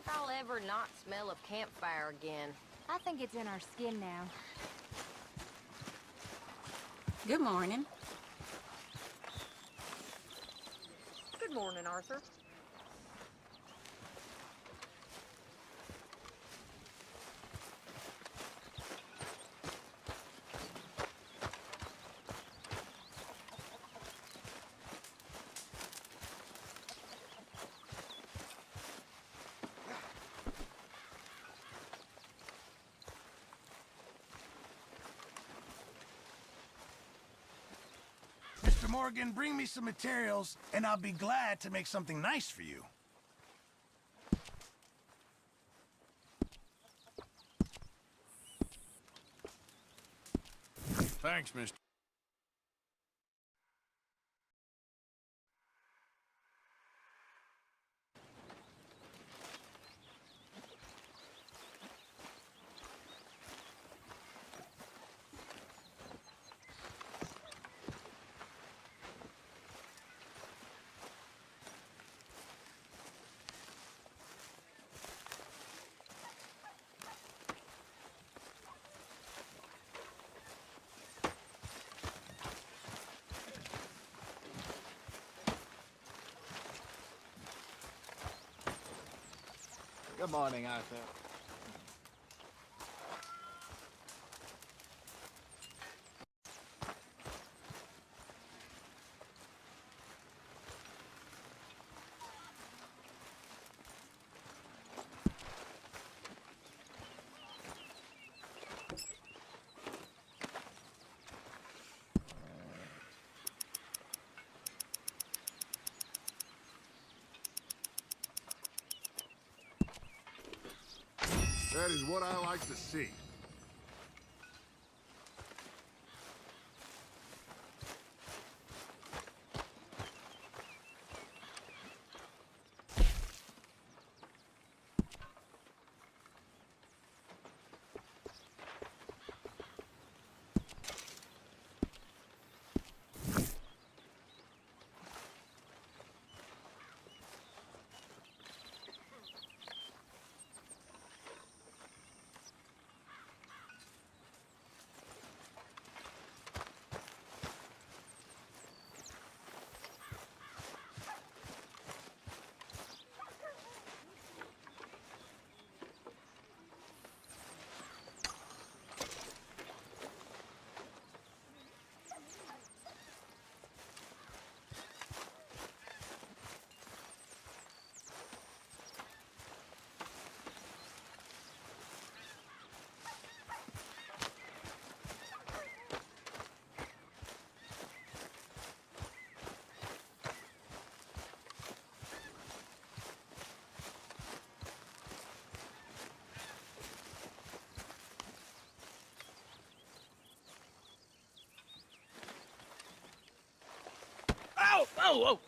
I'll ever not smell a campfire again. I think it's in our skin now. Good morning. Good morning, Arthur. Mr. Morgan, bring me some materials, and I'll be glad to make something nice for you. Thanks, mister. Good morning, Arthur. That is what I like to see. Oh!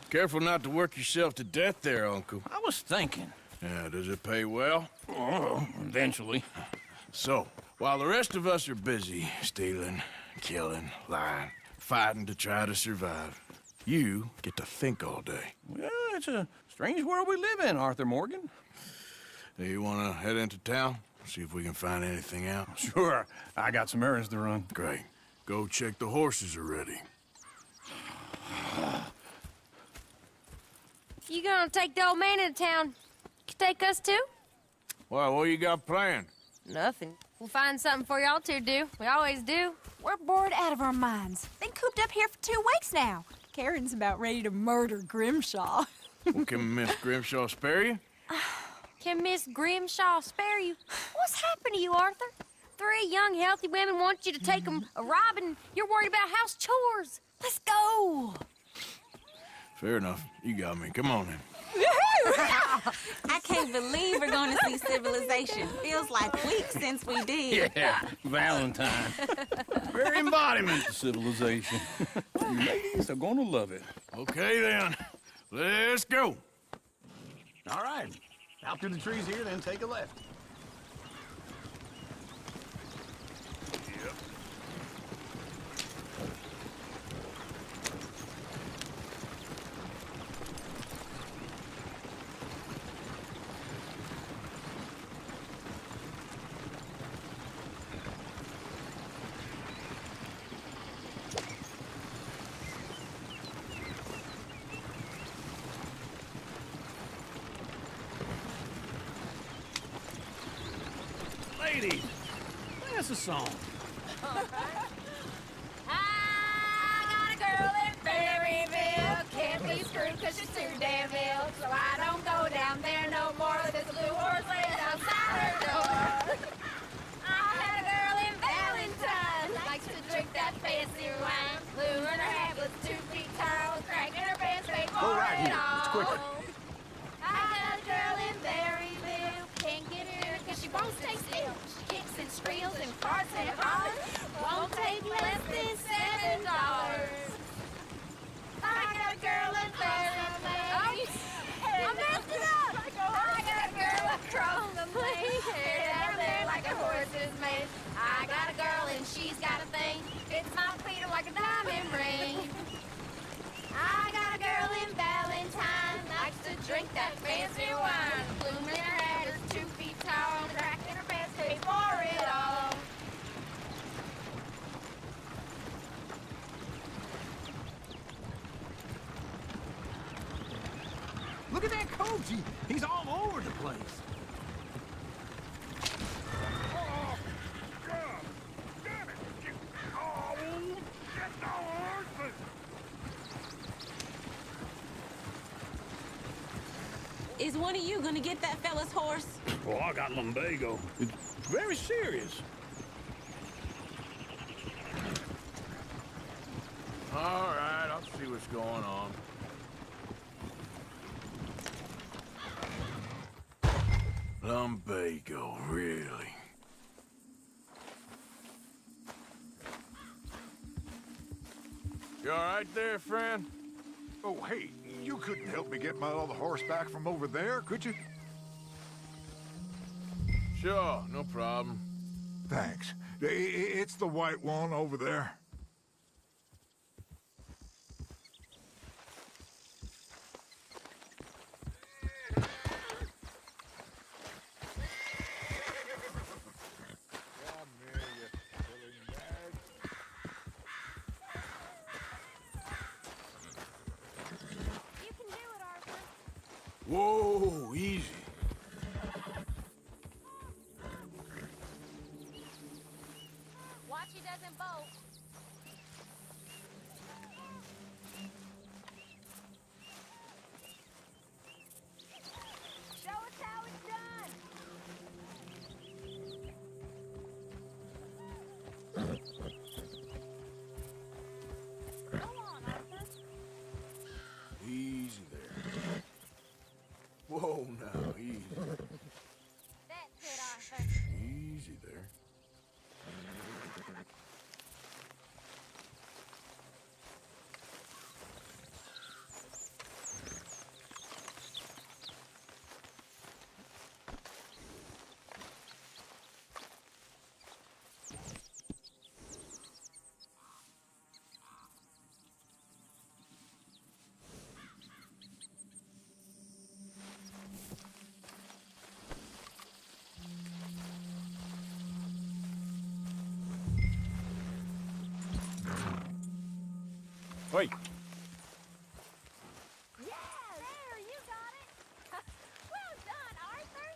Careful not to work yourself to death there, Uncle. I was thinking. Yeah, does it pay well? Oh, eventually. So, while the rest of us are busy stealing, killing, lying, fighting to try to survive, you get to think all day. Well, it's a strange world we live in, Arthur Morgan. Do you want to head into town? See if we can find anything out? Sure, I got some errands to run. Great. Go check the horses are ready. You gonna take the old man into town? You take us too? Well, what you got planned? Nothing. We'll find something for y'all to do. We always do. We're bored out of our minds. Been cooped up here for 2 weeks now. Karen's about ready to murder Grimshaw. Well, can Miss Grimshaw spare you? Can Miss Grimshaw spare you? What's happened to you, Arthur? 3 young, healthy women want you to take them a robbing. You're worried about house chores. Let's go. Fair enough. You got me. Come on then. I can't believe we're going to see civilization. Feels like weeks since we did. Yeah, Valentine. Very embodiment of civilization. You ladies are going to love it. Okay then. Let's go. All right. Out through the trees here, then take a left. Yep. lady. That's a song. I got a girl in Berryville. Can't be screwed 'cause she's too damn ill. So I don't go down there no more. There's a blue horse laying outside her door. I had a girl in Valentine. Likes to drink that fancy wine. Blue in her hat was 2 feet tall. Cracking her pants straight for right it here. all. It's quicker. I got a girl in Berryville. Can't get her 'cause she won't stay still. She kicks and squeals and farts and hollers. Won't take less than $7. I got a girl in Berryville. I messed it up. I got a girl across the lane. Hair down there like a horse's mane. I got a girl and she's got a thing. Fits my feet like a diamond ring. I got a girl in Valentine. Likes to drink that fancy wine. Bloom in her hat is 2 feet tall. Crack in her pants, pay for it all. Look at that coach. He's all over the place. Oh, God! Damn it! Oh, get the horses! Is one of you gonna get that fella's horse? Oh, I got lumbago. It's very serious. All right, I'll see what's going on. Lumbago, really? You all right there, friend? Oh, hey, you couldn't help me get my other horse back from over there, could you? Sure, no problem. Thanks. It's the white one over there. You can do it, Arthur. Whoa, easy. Watch he doesn't bolt. Show us how it's done. Go on, Arthur. Easy there. Whoa, now, easy. That's it, Arthur. Easy there. Wait. Yeah, there, you got it. Well done, Arthur.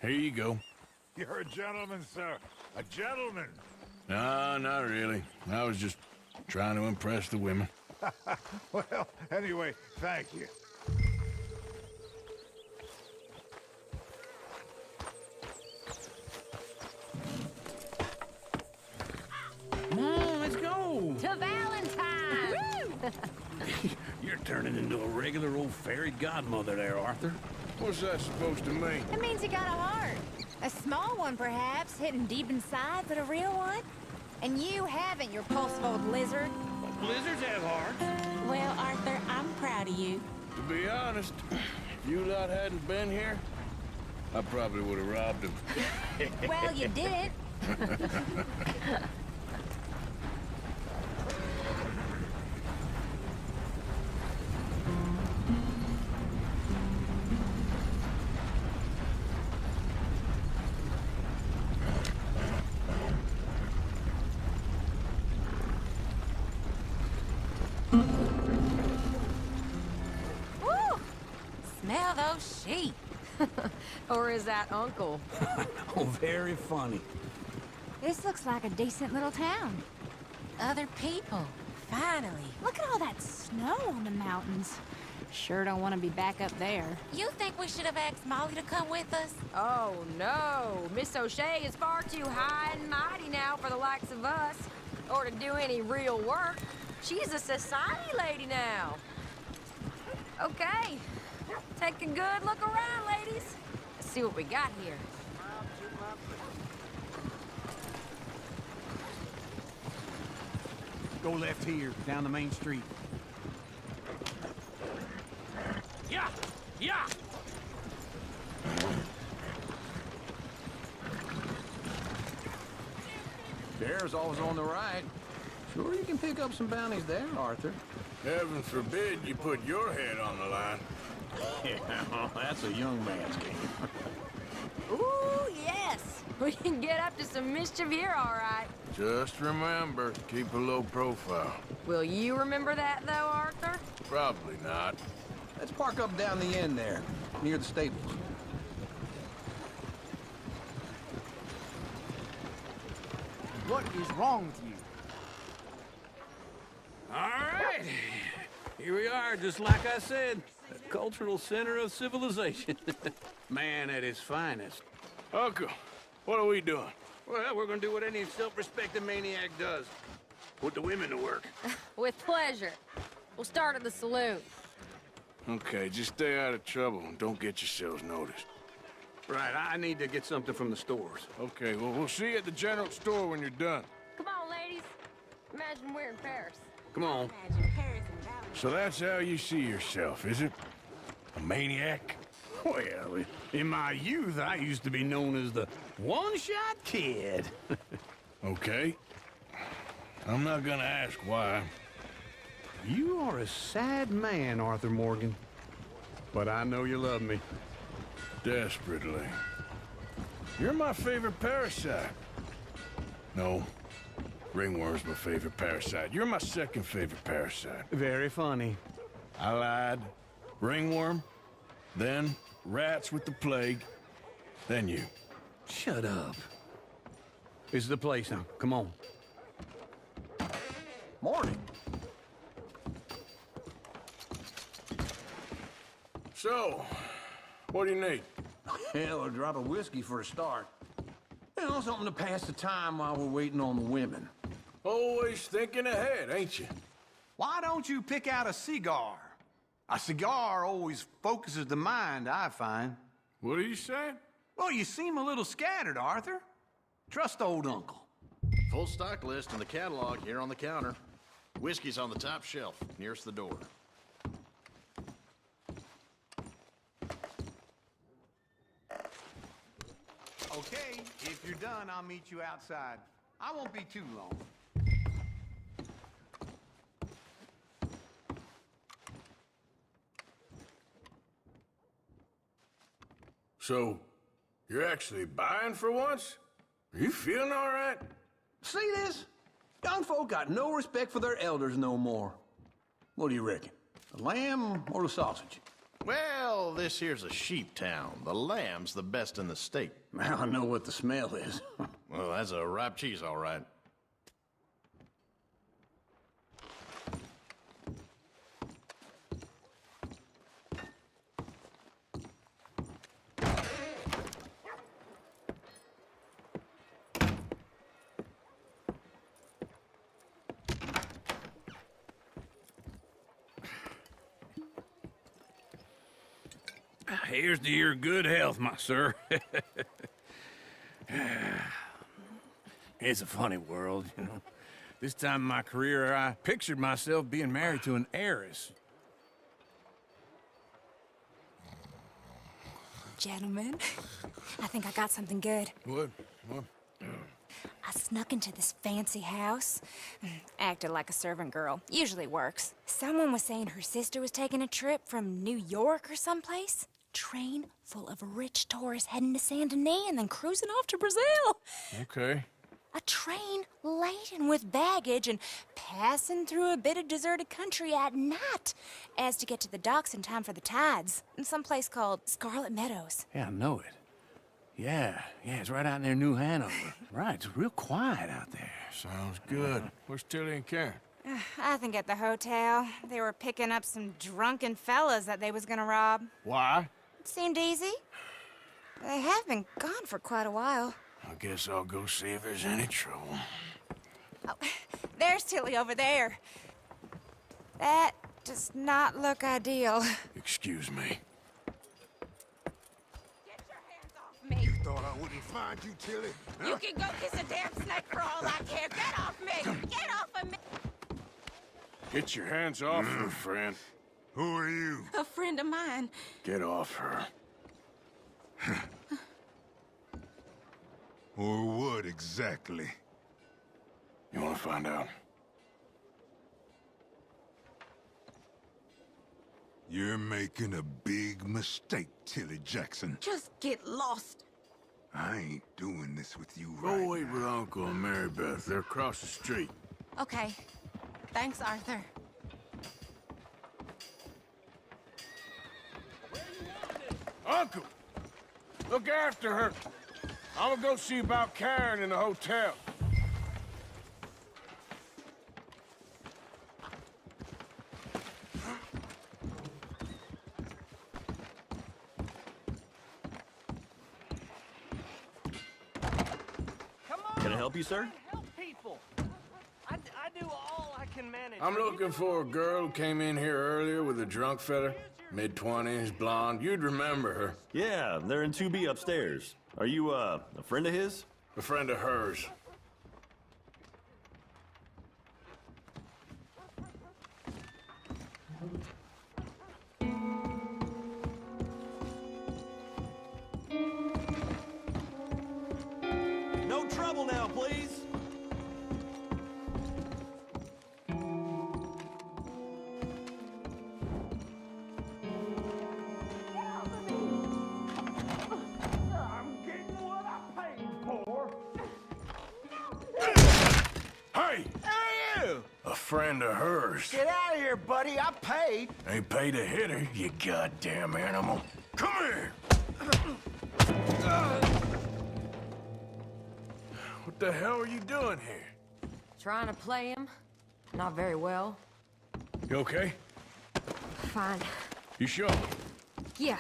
Here you go. You're a gentleman, sir. A gentleman. No, not really. I was just trying to impress the women. Well, anyway, thank you. Come on, let's go. To Valentine. You're turning into a regular old fairy godmother there, Arthur. What's that supposed to mean? It means you got a heart. A small one, perhaps, hidden deep inside, but a real one. And you haven't, your pulsive old lizard. Blizzards have hearts. Well, Arthur, I'm proud of you. To be honest, if you lot hadn't been here, I probably would have robbed him. Well, you did it. Woo! Smell those sheep. Or is that Uncle? Oh, very funny. This looks like a decent little town. Other people, finally. Look at all that snow on the mountains. Sure don't want to be back up there. You think we should have asked Molly to come with us? Oh, no. Miss O'Shea is far too high and mighty now for the likes of us. Or to do any real work. She's a society lady now. Okay. Take a good look around, ladies. Let's see what we got here. Go left here, down the main street. Yeah! Yeah! Bear's always on the right. Sure you can pick up some bounties there, Arthur. Heaven forbid you put your head on the line. Yeah, well, that's a young man's game. Ooh, yes. We can get up to some mischief here, all right. Just remember, keep a low profile. Will you remember that, though, Arthur? Probably not. Let's park up down the end there, near the stables. What is wrong with you? All right. Here we are, just like I said. The cultural center of civilization. Man at his finest. Uncle, what are we doing? Well, we're gonna do what any self-respecting maniac does. Put the women to work. With pleasure. We'll start at the saloon. Okay, just stay out of trouble and don't get yourselves noticed. Right, I need to get something from the stores. Okay, well, we'll see you at the general store when you're done. Come on, ladies. Imagine we're in Paris. Come on. So that's how you see yourself, is it? A maniac? Well, in my youth, I used to be known as the one-shot kid. Okay. I'm not gonna ask why. You are a sad man, Arthur Morgan. But I know you love me. Desperately. You're my favorite parasite. No. Ringworm's my favorite parasite. You're my second favorite parasite. Very funny. I lied. Ringworm. Then rats with the plague. Then you. Shut up. This is the place now. Come on. Morning. So, what do you need? Hell, a drop of whiskey for a start. You know, something to pass the time while we're waiting on the women. Always thinking ahead, ain't you? Why don't you pick out a cigar? A cigar always focuses the mind, I find. What are you saying? Well, you seem a little scattered, Arthur. Trust old Uncle. Full stock list in the catalog here on the counter. Whiskey's on the top shelf, nearest the door. Okay, if you're done, I'll meet you outside. I won't be too long. So, you're actually buying for once? Are you feeling all right? See this? Young folk got no respect for their elders no more. What do you reckon? The lamb or the sausage? Well, this here's a sheep town. The lamb's the best in the state. I know what the smell is. Well, that's a ripe cheese, all right. Here's to your good health, my sir. It's a funny world, you know. This time in my career, I pictured myself being married to an heiress. Gentlemen, I think I got something good. What? I snuck into this fancy house, acted like a servant girl. Usually works. Someone was saying her sister was taking a trip from New York or someplace. Train full of rich tourists heading to Saint Denis and then cruising off to Brazil. Okay. A train laden with baggage and passing through a bit of deserted country at night as to get to the docks in time for the tides in some place called Scarlet Meadows. Yeah, I know it. Yeah, it's right out near New Hanover. Right, it's real quiet out there. Sounds good. Where's Tilly and Karen? I think at the hotel. They were picking up some drunken fellas that they was gonna rob. Why? It seemed easy. They have been gone for quite a while. I guess I'll go see if there's any trouble. Oh, there's Tilly over there. That does not look ideal. Excuse me. Me. You thought I wouldn't find you, Tilly? Huh? You can go kiss a damn snake for all I care. Get off me! Get off of me! Get your hands off her, friend. Who are you? A friend of mine. Get off her. Or what exactly? You want to find out? You're making a big mistake, Tilly Jackson. Just get lost. I ain't doing this with you Go right wait now. with Uncle and Mary Beth. They're across the street. Okay. Thanks, Arthur. Uncle! Look after her. I'm gonna go see about Karen in the hotel. Can I help you, sir? Help people. I do all I can manage. I'm looking for a girl who came in here earlier with a drunk fella. Mid-20s, blonde. You'd remember her. Yeah, they're in 2B upstairs. Are you, a friend of his? A friend of hers. No trouble now, please. Hey! Hey, you! A friend of hers. Get out of here, buddy. I paid. Ain't paid to hit her, you goddamn animal. Come here! What the hell are you doing here? Trying to play him. Not very well. You okay? Fine. You sure? Yeah.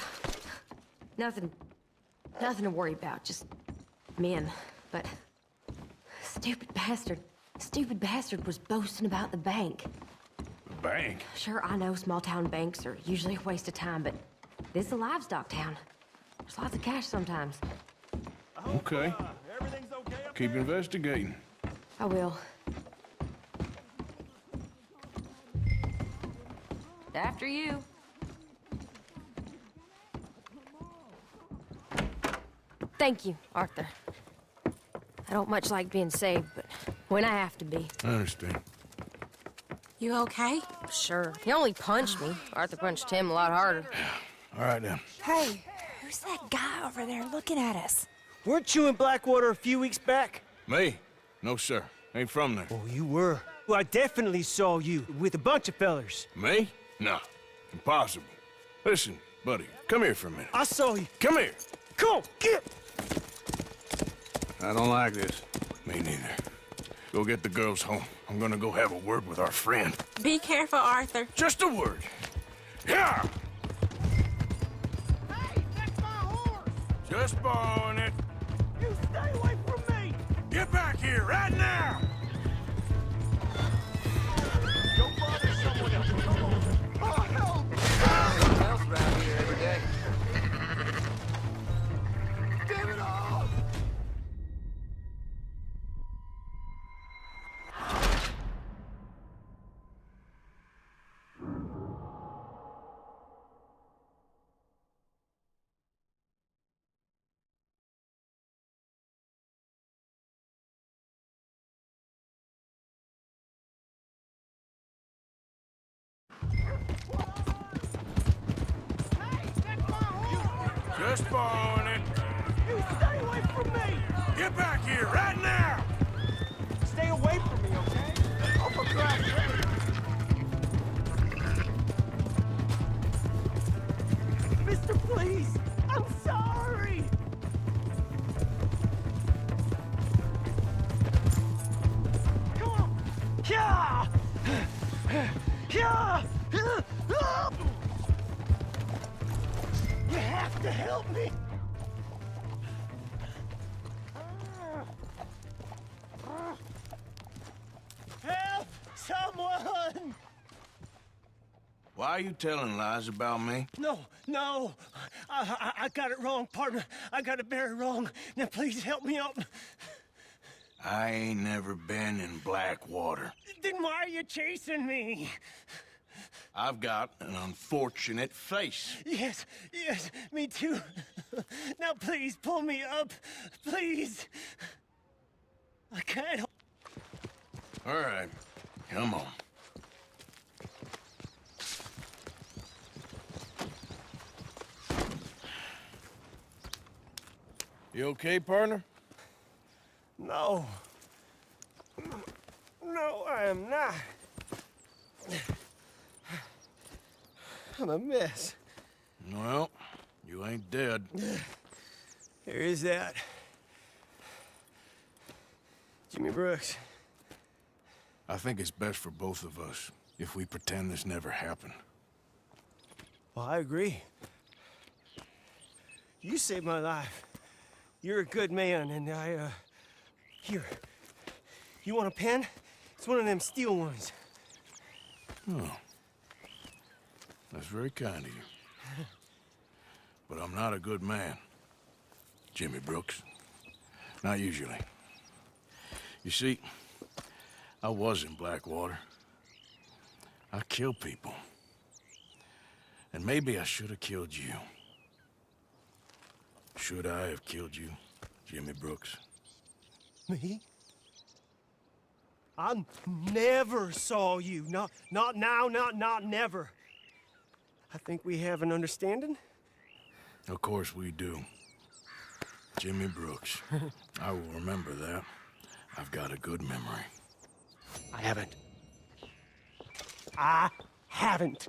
Nothing to worry about. Just men. But stupid bastard was boasting about the bank. The bank? Sure, I know small town banks are usually a waste of time, but this is a livestock town. There's lots of cash sometimes. Okay. Everything's okay up Keep investigating. I will. After you. Thank you, Arthur. I don't much like being saved, but when I have to be. I understand. You okay? Sure. He only punched me. Arthur punched him a lot harder. All right, then. Hey, who's that guy over there looking at us? Weren't you in Blackwater a few weeks back? Me? No, sir. Ain't from there. Oh, you were. Well, I definitely saw you with a bunch of fellers. Me? No. Impossible. Listen, buddy, come here for a minute. I saw you. Come here. Come on, get! I don't like this. Me neither. Go get the girls home. I'm gonna go have a word with our friend. Be careful, Arthur. Just a word. Yeah! Hey, that's my horse! Just borrowing it. You stay away from me! Get back here right now! Go bother someone else. Come on. Oh, help! Someone else around here every day. Damn it all! Just borrowing it. You stay away from me! Get back here, right now! Stay away from me, okay? Oh, for Christ's sake! Mister, please! I'm sorry! Come on! Yeah! Yeah! You have to help me! Help! Someone! Why are you telling lies about me? No. I got it wrong, partner. I got it very wrong. Now, please help me out. I ain't never been in Blackwater. Then why are you chasing me? I've got an unfortunate face. Yes, me too. Now, please, pull me up. Please. I can't. All right, come on. You okay, partner? No. No, I am not. I'm a mess. Well, you ain't dead. There is that. Jimmy Brooks. I think it's best for both of us if we pretend this never happened. Well, I agree. You saved my life. You're a good man, and here. You want a pen? It's one of them steel ones. Oh. That's very kind of you. But I'm not a good man, Jimmy Brooks. Not usually. You see, I was in Blackwater. I kill people. And maybe I should have killed you. Should I have killed you, Jimmy Brooks? Me? I never saw you. Not now, not never. I think we have an understanding. Of course we do. Jimmy Brooks. I will remember that. I've got a good memory. I haven't.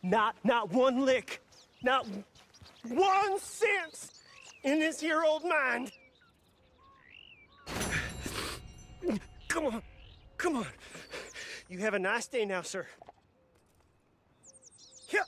Not one lick. Not 1 cent in this here old mind. Come on. You have a nice day now, sir. Here.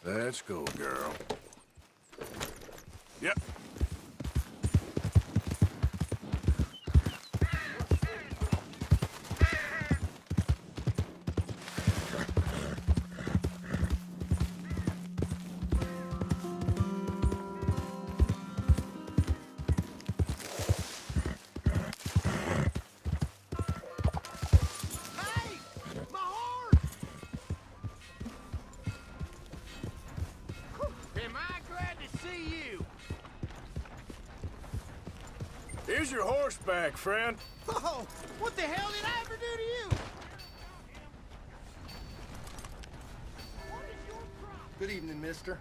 Let's go, girl. Yep. Here's your horseback, friend. Oh, what the hell did I ever do to you? Good evening, mister.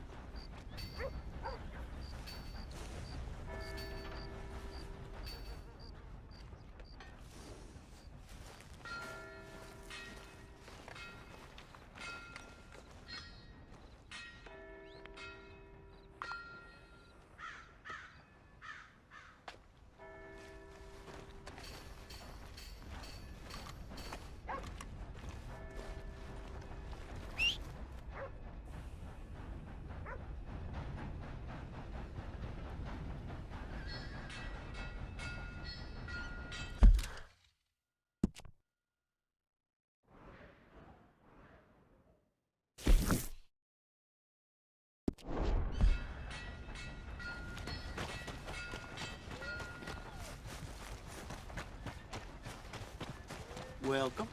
Welcome.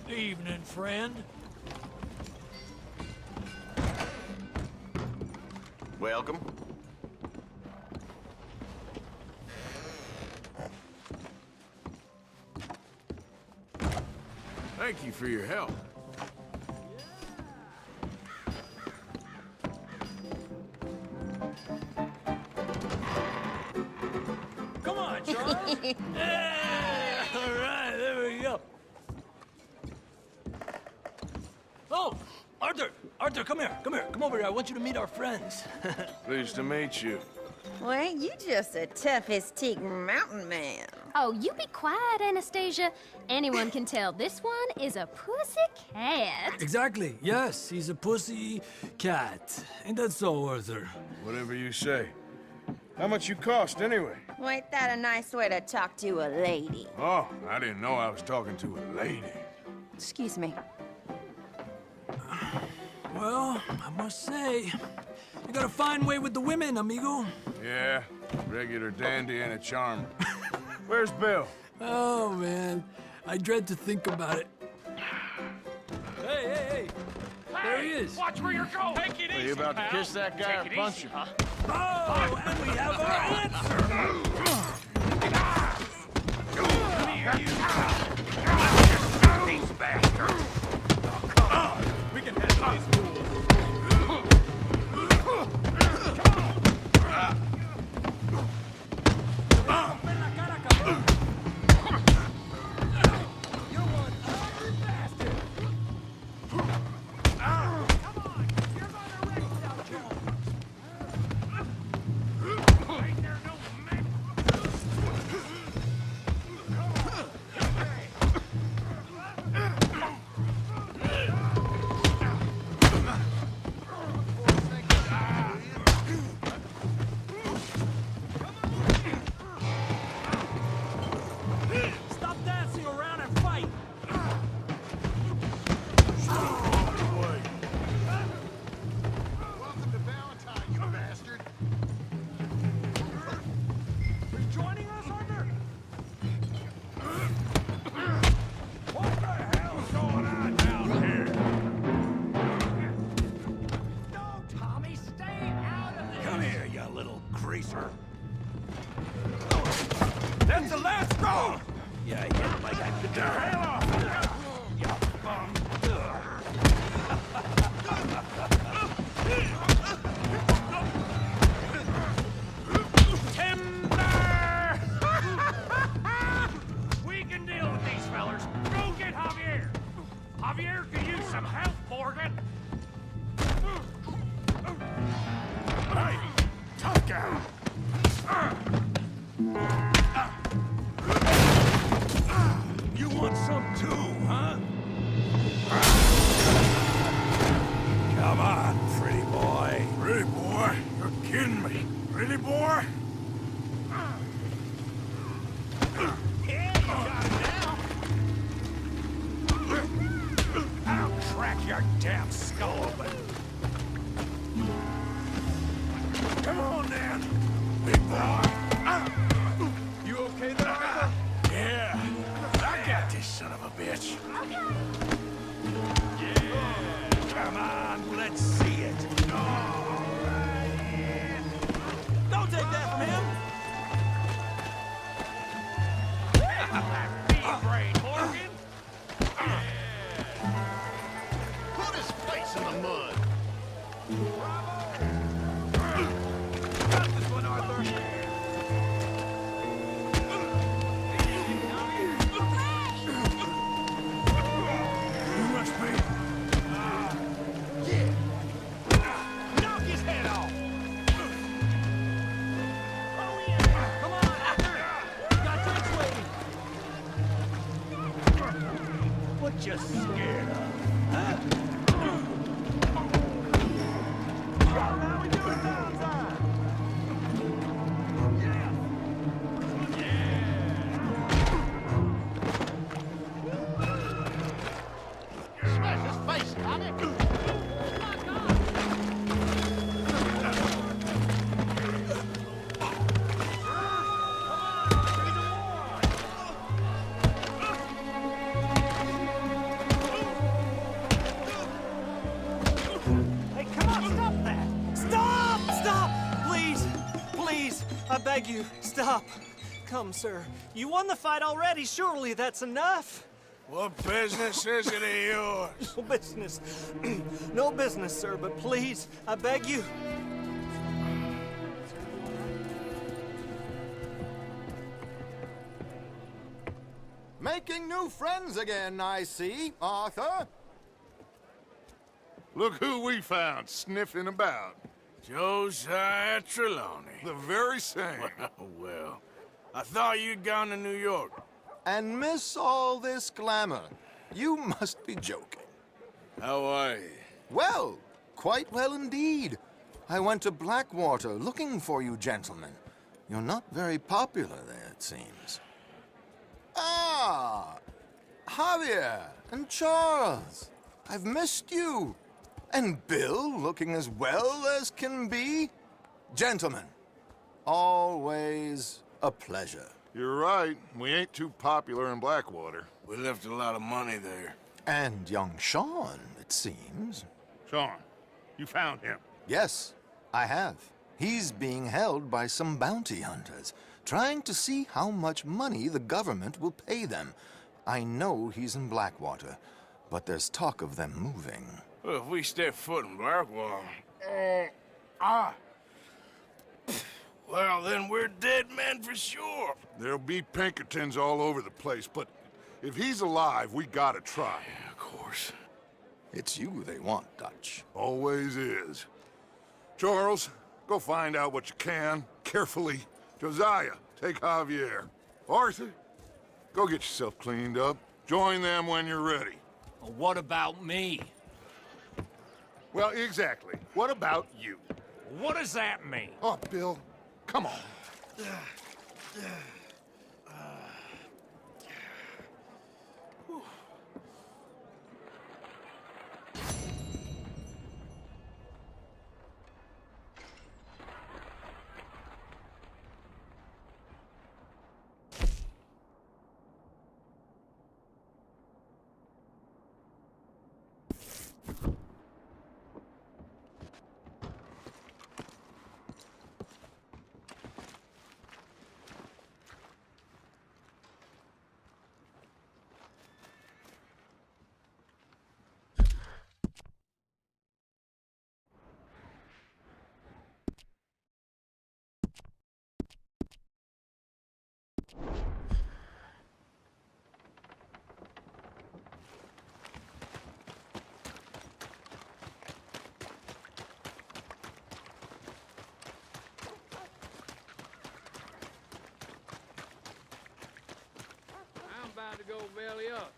Evening, friend. Welcome. Thank you for your help. Come on, Charles. Yeah, all right, there we go. Oh, Arthur, come here, come over here. I want you to meet our friends. Pleased to meet you. Well, you just a tough-as-teak mountain man. Oh, you be quiet, Anastasia. Anyone can tell this one is a pussy cat. Exactly, yes, he's a pussy cat. Ain't that so, Arthur? Whatever you say. How much you cost, anyway? Well, ain't that a nice way to talk to a lady? Oh, I didn't know I was talking to a lady. Excuse me. Well, I must say, you got a fine way with the women, amigo. Yeah, regular dandy and a charmer. Where's Bill? Oh, man, I dread to think about it. Hey! There he is. Watch where you're going. Take it Are easy, you about pal. to kiss that guy Take or it punch easy, him? huh? Oh, and we have our answer. Come here, you. These bastards. We can handle these fools. That's the last straw! Yeah, hit like I could. The hell off! You bum! Timber! We can deal with these fellers. Go get Javier. Javier could use some help, Morgan. Hey, tough guy. You want some too, huh? Come on, pretty boy. Pretty boy? You're kidding me. Pretty boy? Yeah, you got it now. I'll crack your damn skull open. Come on, then. Big boy. You okay there, Arthur? Yeah. I got this son of a bitch. Yeah. Come on, let's see it. Don't take that from him. Big brain, Morgan. Put his face in the mud. Got this one, Arthur. You must be. Knock his head off. Come on, Arthur. Got drinks waiting. What you scared of? Huh? How we doing downside? Yeah. Stop. Come, sir. You won the fight already. Surely that's enough. What business is it of yours? No business. No business, sir, but please, I beg you. Making new friends again, I see, Arthur. Look who we found sniffing about. Josiah Trelawney. The very same. Well, I thought you'd gone to New York. And miss all this glamour. You must be joking. How are you? Well, quite well indeed. I went to Blackwater looking for you gentlemen. You're not very popular there, it seems. Ah, Javier and Charles. I've missed you. And Bill looking as well as can be. Gentlemen, always a pleasure. You're right. We ain't too popular in Blackwater. We left a lot of money there. And young Sean, it seems. Sean, you found him? Yes, I have. He's being held by some bounty hunters, trying to see how much money the government will pay them. I know he's in Blackwater, but there's talk of them moving. Well, if we step foot in Blackwater... Well, then we're dead men for sure. There'll be Pinkertons all over the place, but if he's alive, we gotta try. Yeah, of course. It's you they want, Dutch. Always is. Charles, go find out what you can, carefully. Josiah, take Javier. Arthur, go get yourself cleaned up. Join them when you're ready. Well, what about me? Well, exactly. What about you? What does that mean? Oh, Bill, come on. I'm about to go belly up.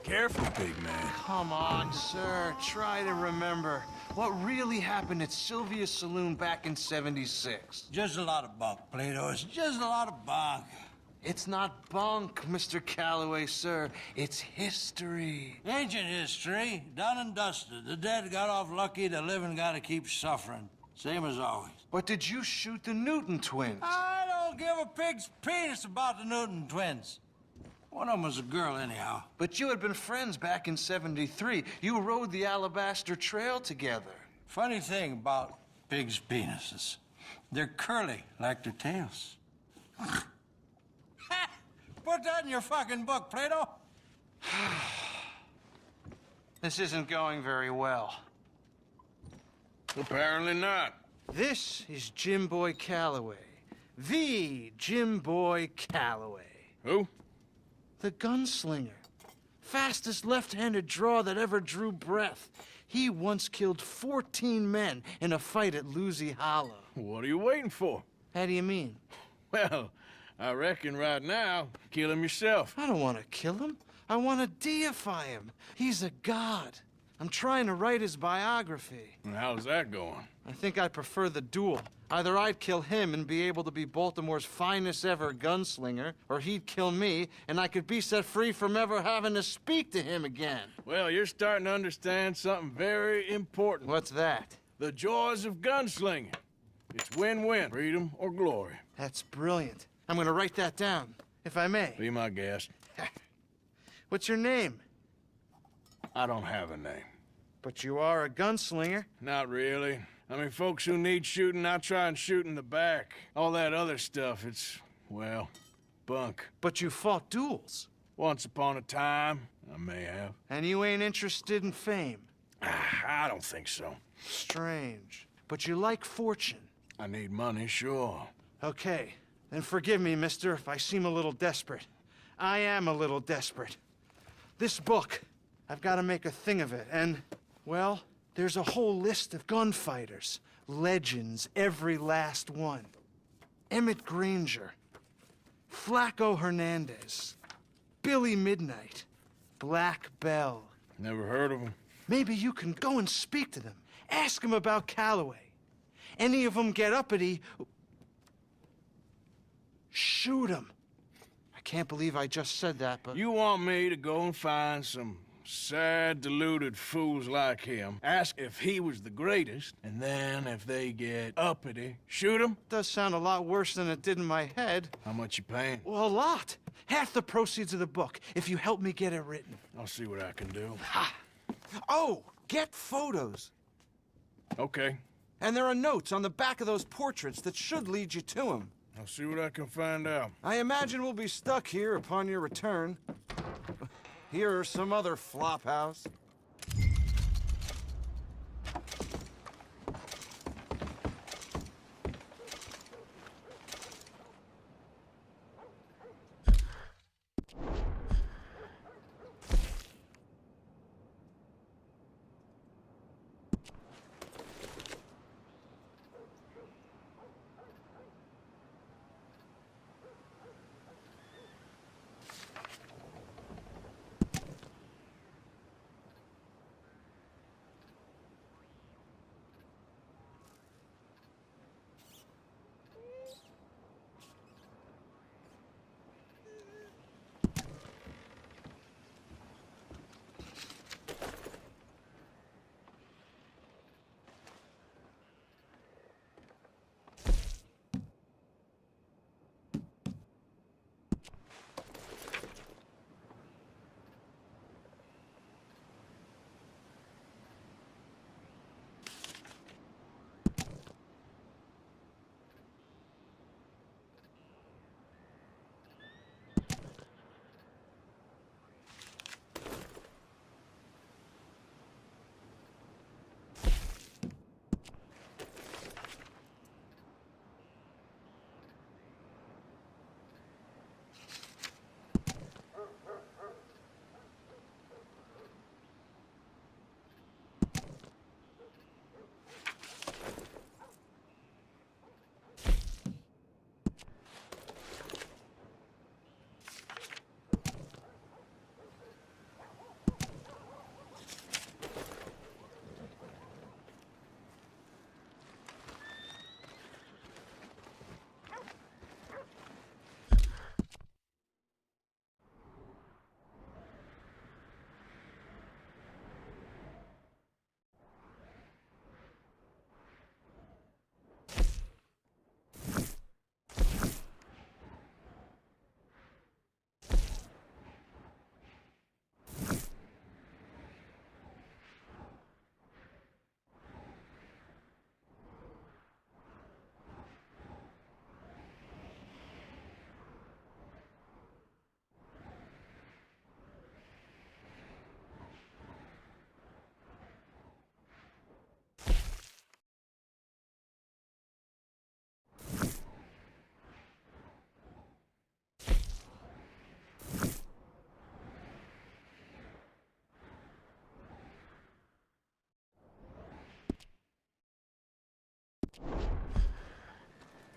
Careful, big man. Come on, sir. Try to remember what really happened at Sylvia's Saloon back in '76. Just a lot of bunk, Plato. It's just a lot of bunk. It's not bunk, Mr. Calloway, sir. It's history. Ancient history, done and dusted. The dead got off lucky, the living gotta keep suffering. Same as always. But did you shoot the Newton twins? I don't give a pig's penis about the Newton twins. One of them was a girl, anyhow. But you had been friends back in '73. You rode the Alabaster Trail together. Funny thing about pigs' penises. They're curly, like their tails. Put that in your fucking book, Plato. This isn't going very well. Apparently not. This is Jim Boy Calloway. The Jim Boy Calloway. Who? The gunslinger. Fastest left-handed draw that ever drew breath. He once killed 14 men in a fight at Lucy Hollow. What are you waiting for? How do you mean? Well, I reckon right now, kill him yourself. I don't want to kill him. I want to deify him. He's a god. I'm trying to write his biography. And how's that going? I think I prefer the duel. Either I'd kill him and be able to be Baltimore's finest ever gunslinger, or he'd kill me and I could be set free from ever having to speak to him again. Well, you're starting to understand something very important. What's that? The joys of gunslinging. It's win-win, freedom or glory. That's brilliant. I'm gonna write that down, if I may. Be my guest. What's your name? I don't have a name. But you are a gunslinger. Not really. I mean, folks who need shooting, I try and shoot in the back. All that other stuff, it's, well, bunk. But you fought duels. Once upon a time, I may have. And you ain't interested in fame. I don't think so. Strange. But you like fortune. I need money, sure. Okay. Then forgive me, mister, if I seem a little desperate. I am a little desperate. This book, I've got to make a thing of it, and, well, there's a whole list of gunfighters. Legends, every last one. Emmett Granger. Flaco Hernandez. Billy Midnight. Black Bell. Never heard of him. Maybe you can go and speak to them. Ask them about Calloway. Any of them get uppity, shoot them. I can't believe I just said that, but... You want me to go and find some sad, deluded fools like him, ask if he was the greatest, and then if they get uppity, shoot him? Does sound a lot worse than it did in my head. How much you paying? Well, a lot. Half the proceeds of the book, if you help me get it written. I'll see what I can do. Ha! Oh, get photos. Okay. And there are notes on the back of those portraits that should lead you to him. I'll see what I can find out. I imagine we'll be stuck here upon your return. Here are some other flophouse.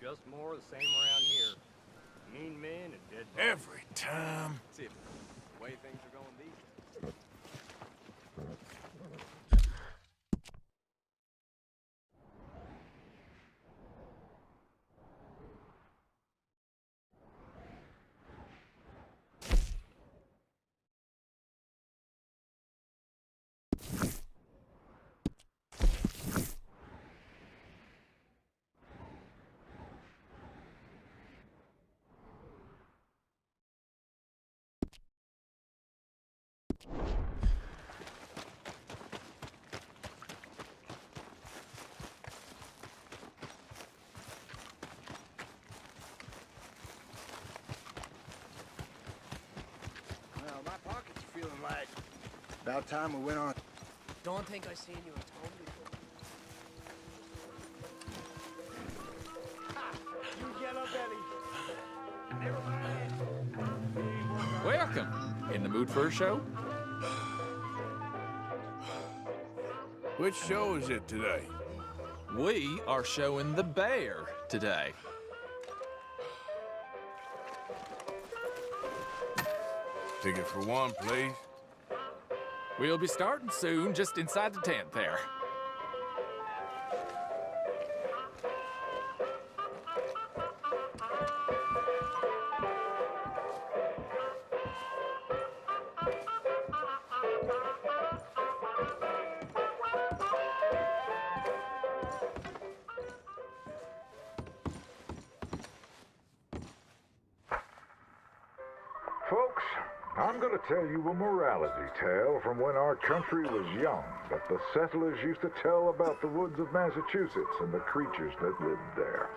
Just more of the same around here. Mean men and dead bodies. Every time. See, the way things are going these About time we went on. Don't think I seen you at home before. You yellow belly. Never mind. Welcome. In the mood for a show? Which show is it today? We are showing The Bear today. Ticket for one, please. We'll be starting soon, just inside the tent there. Folks, I'm going to tell you a morality tale from when our country was young that the settlers used to tell about the woods of Massachusetts and the creatures that lived there.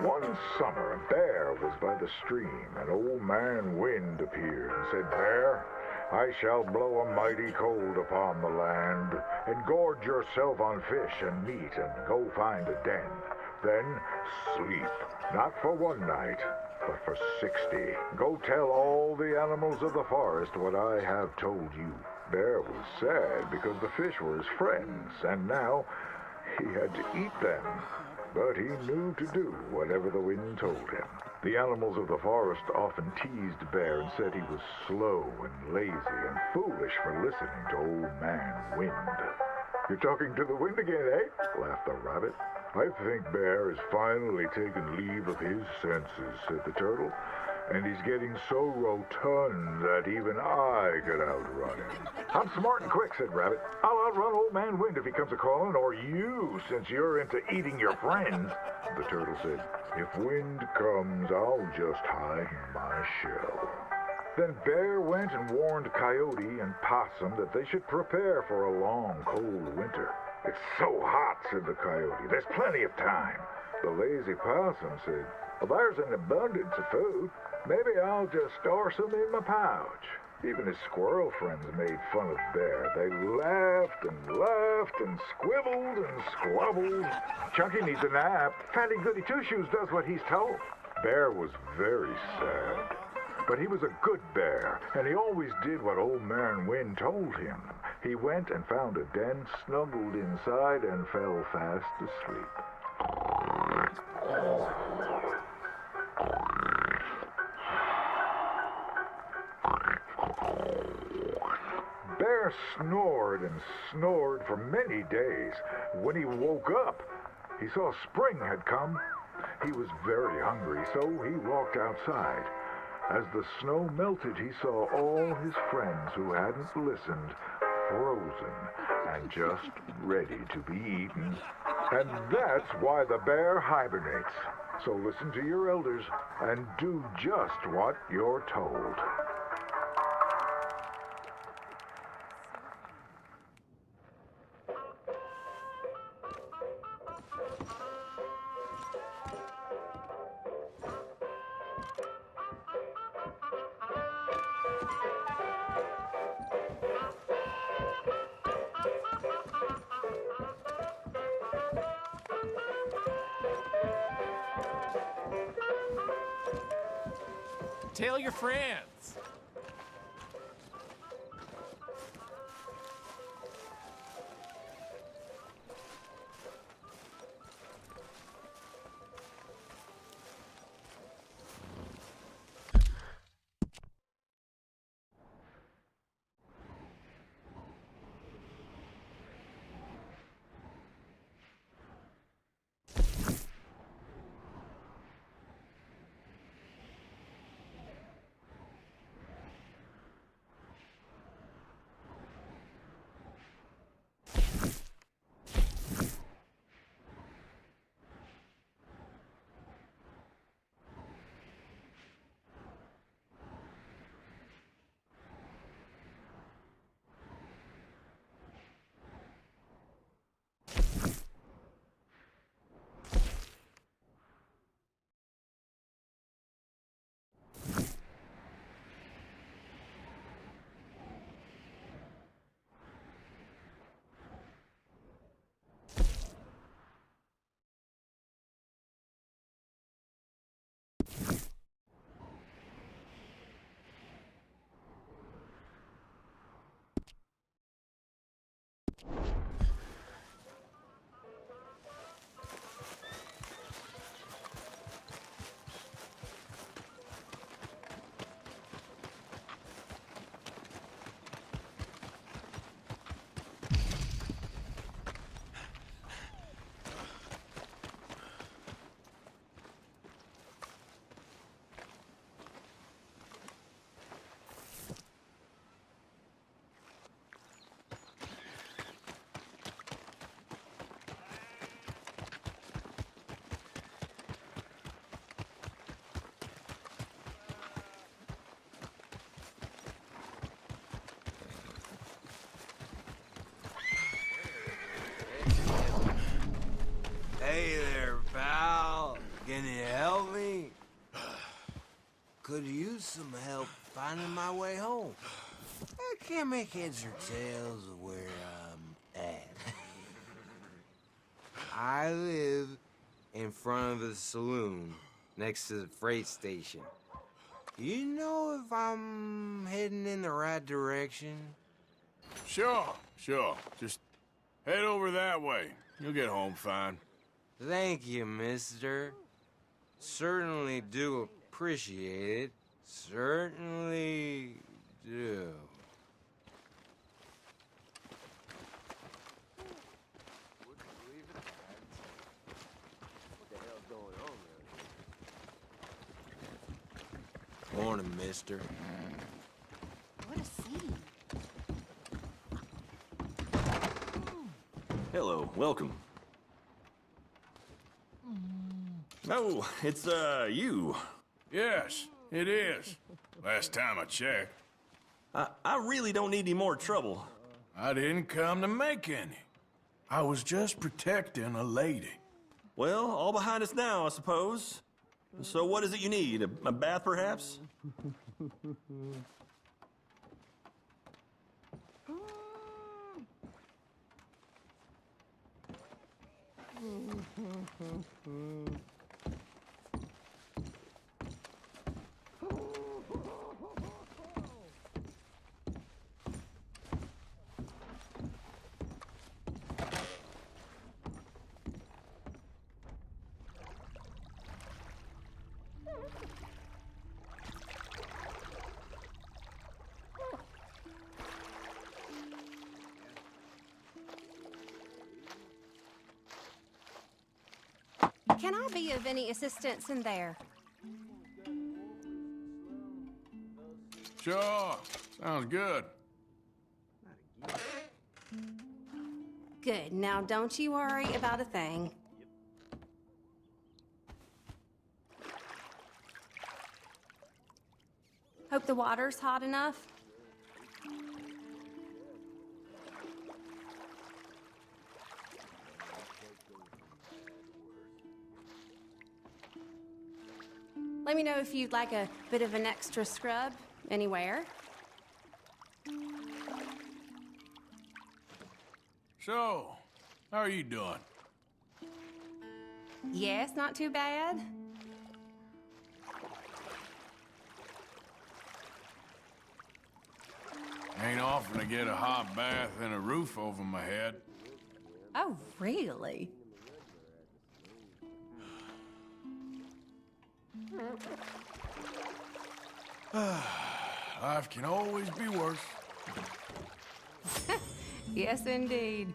One summer, a bear was by the stream, and Old Man Wind appeared and said, "Bear, I shall blow a mighty cold upon the land, and gorge yourself on fish and meat, and go find a den. Then sleep, not for one night, but for 60. Go tell all the animals of the forest what I have told you." Bear was sad because the fish were his friends, and now he had to eat them. But he knew to do whatever the wind told him. The animals of the forest often teased Bear and said he was slow and lazy and foolish for listening to Old Man Wind. "You're talking to the wind again, eh?" laughed the rabbit. "I think Bear has finally taken leave of his senses," said the turtle. "And he's getting so rotund that even I could outrun him." "I'm smart and quick," said Rabbit. "I'll outrun Old Man Wind if he comes a-calling, or you, since you're into eating your friends." The turtle said, "If Wind comes, I'll just hide in my shell." Then Bear went and warned Coyote and Possum that they should prepare for a long, cold winter. "It's so hot," said the Coyote. "There's plenty of time." The lazy Possum said, "Well, there's an abundance of food. Maybe I'll just store some in my pouch." Even his squirrel friends made fun of Bear. They laughed and squibbled and squabbled. "Chunky needs a nap. Fatty Goody Two-Shoes does what he's told." Bear was very sad. But he was a good bear, and he always did what Old Man Wind told him. He went and found a den, snuggled inside, and fell fast asleep. Bear snored and snored for many days. When he woke up, he saw spring had come. He was very hungry, so he walked outside. As the snow melted, he saw all his friends who hadn't listened frozen and just ready to be eaten. And that's why the bear hibernates. So listen to your elders and do just what you're told. Tell your friends. could use some help finding my way home. I can't make heads or tails of where I'm at. I live in front of the saloon next to the freight station. You know if I'm heading in the right direction? Sure. Just head over that way. You'll get home fine. Thank you, mister. Certainly do appreciate it. Certainly do. Morning, mister. What a scene. Hello, welcome. Oh, it's, you. Yes, it is. Last time I checked. I really don't need any more trouble. I didn't come to make any. I was just protecting a lady. Well, all behind us now, I suppose. So what is it you need? A bath, perhaps? Can I be of any assistance in there? Sure. Sounds good. Good. Now, don't you worry about a thing. Hope the water's hot enough. Let me know if you'd like a bit of an extra scrub anywhere. So, how are you doing? Yes, not too bad. Ain't often to get a hot bath and a roof over my head. Oh, really? Life can always be worse. Yes, indeed.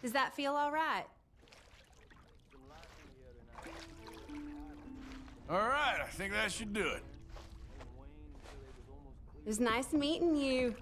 Does that feel all right? All right, I think that should do it. It was nice meeting you.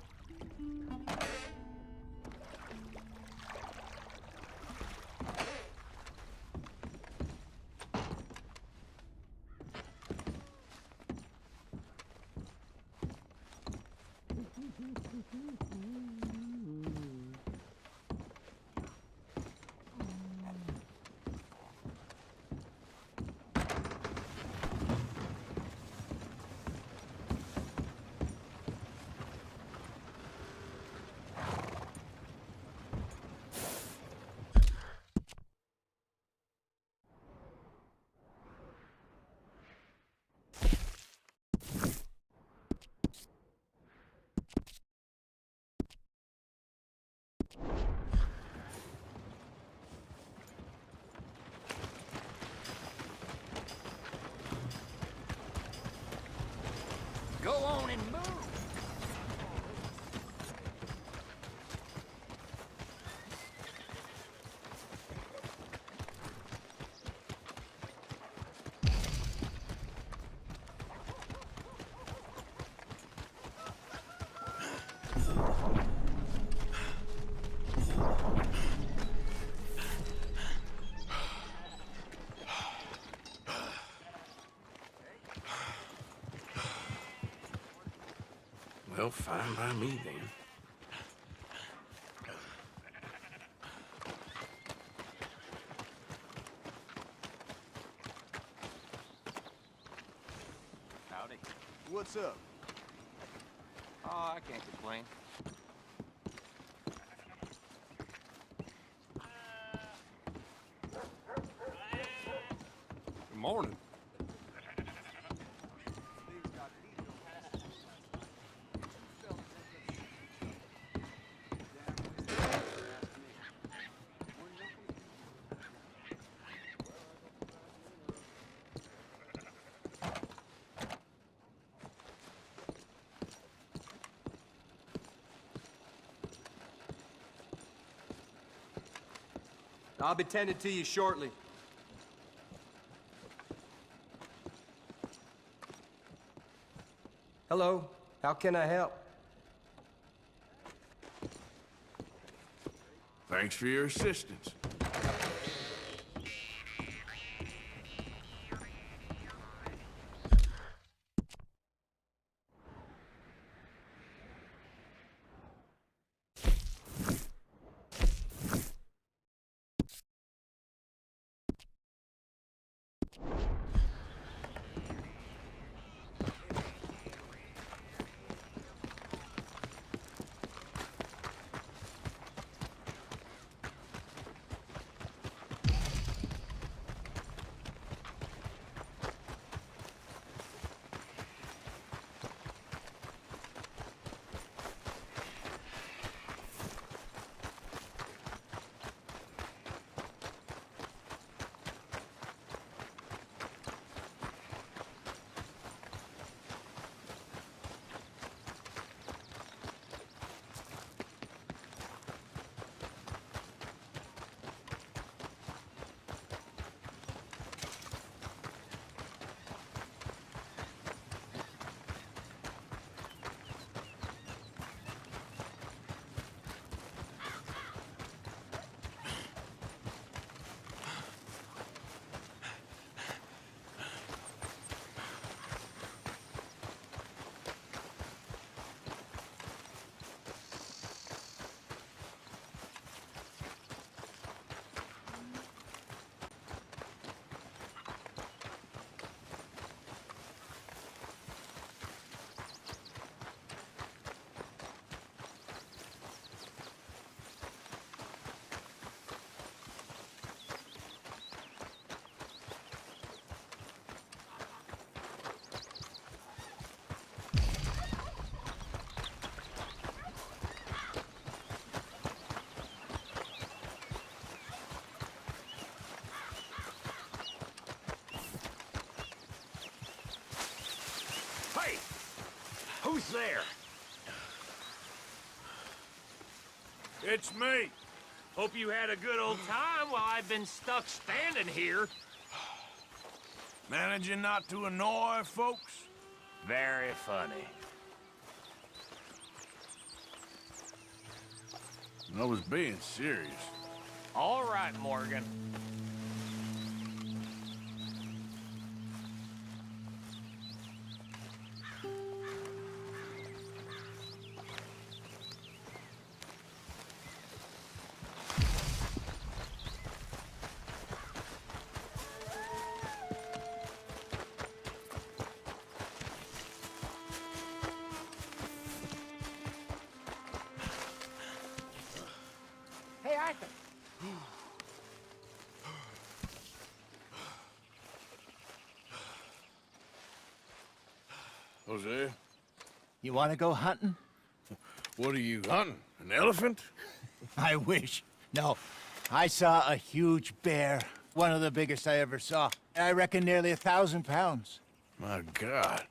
Go on and move. Well, fine by me, then. Howdy. What's up? Oh, I can't complain. Good morning. I'll be tending to you shortly. Hello, how can I help? Thanks for your assistance. Hey! Who's there? It's me. Hope you had a good old time while I've been stuck standing here. Managing not to annoy folks? Very funny. I was being serious. All right, Morgan. Hey, Arthur. Jose? You want to go hunting? What are you hunting? An elephant? I wish. No. I saw a huge bear. One of the biggest I ever saw. I reckon nearly 1,000 pounds. My God.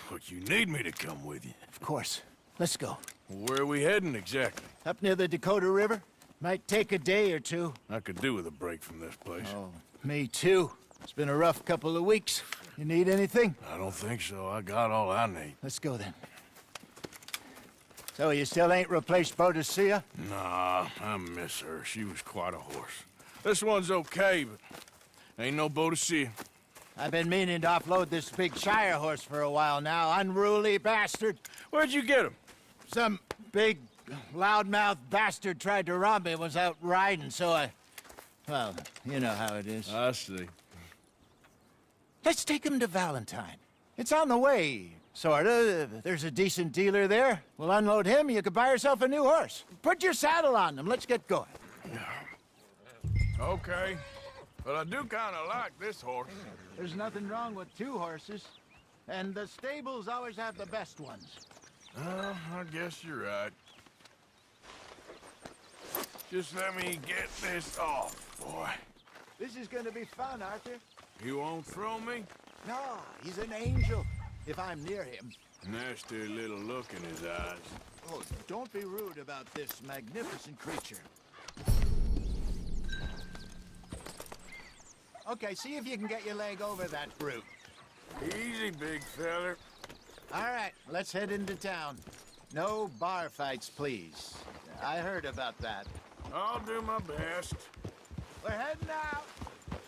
But you need me to come with you. Of course. Let's go. Where are we heading exactly? Up near the Dakota River. Might take a day or two. I could do with a break from this place. Oh, me too. It's been a rough couple of weeks. You need anything? I don't think so. I got all I need. Let's go then. So you still ain't replaced Boadicea? Nah, I miss her. She was quite a horse. This one's okay, but ain't no Boadicea. I've been meaning to offload this big Shire horse for a while now. Unruly bastard. Where'd you get him? Some big, loudmouth bastard tried to rob me and was out riding, so I... Well, you know how it is. I see. Let's take him to Valentine. It's on the way, sorta. There's a decent dealer there. We'll unload him, you could buy yourself a new horse. Put your saddle on them, let's get going. Okay. But I do kind of like this horse. There's nothing wrong with 2 horses. And the stables always have the best ones. I guess you're right. Just let me get this off, boy. This is gonna be fun, Arthur. You won't throw me? No, he's an angel, if I'm near him. Nasty little look in his eyes. Oh, don't be rude about this magnificent creature. Okay, see if you can get your leg over that brute. Easy, big feller. All right, let's head into town. No bar fights, please. I heard about that. I'll do my best. We're heading out.